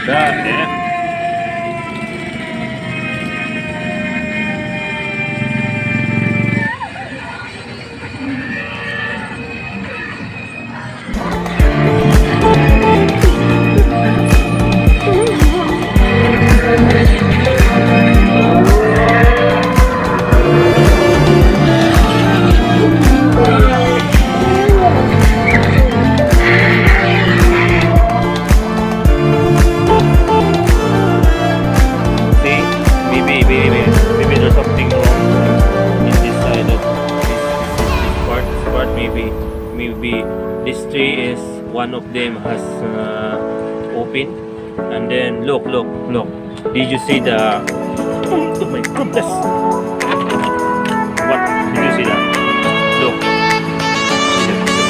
Yeah. Maybe there's something wrong in this side of this part. Maybe this tree is one of them has open, and then look. Did you see the? Oh my goodness! What did you see that? Look. You see that?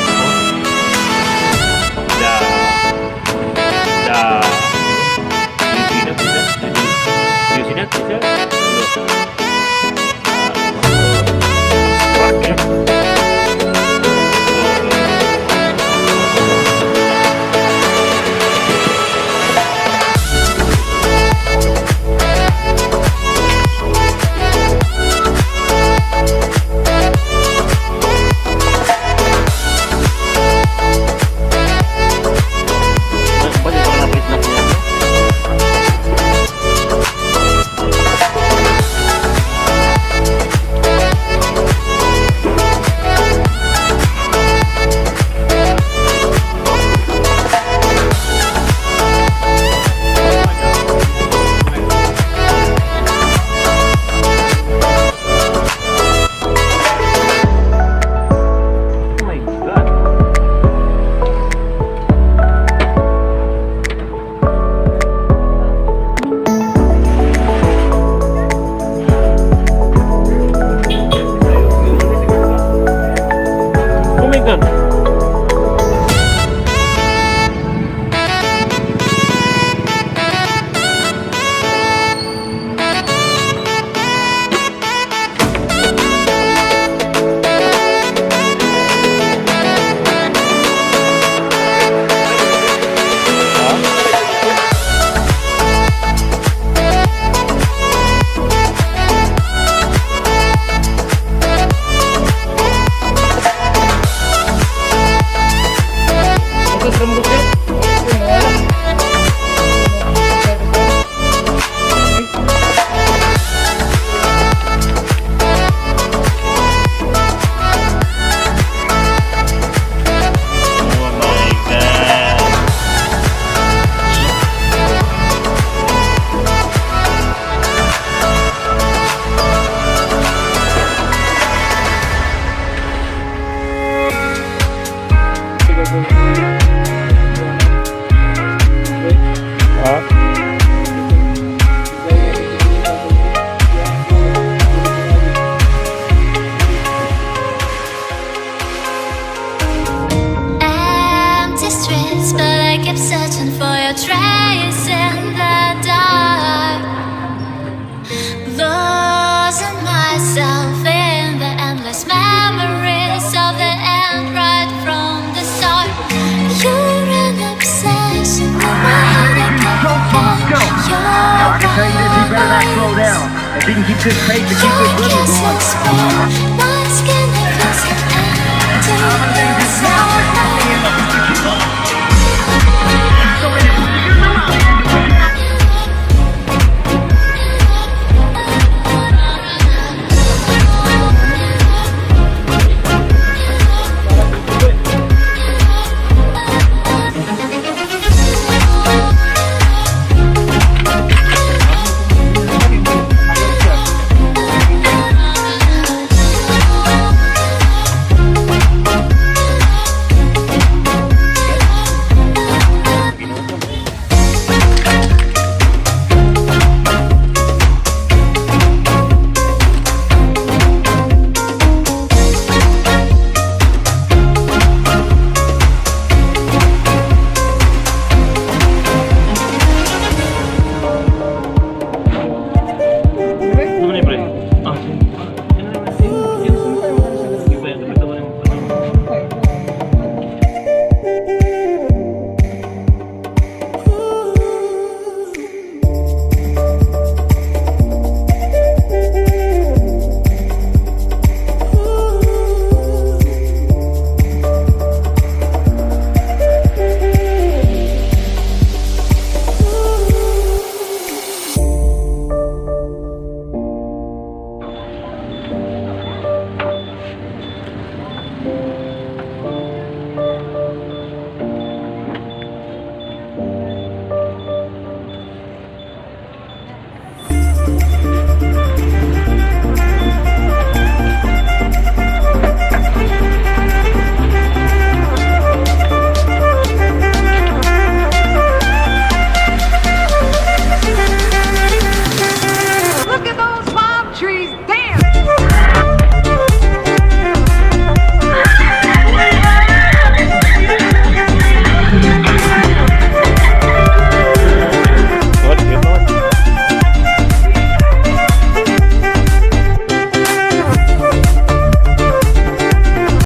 Empty streets, but I keep searching for your trace in the dark. Losing myself in the endless memories of the end right from the start. You're an obsession in my head. Now I can tell you this, you better not slow down. If you can keep this pace and keep this rhythm going.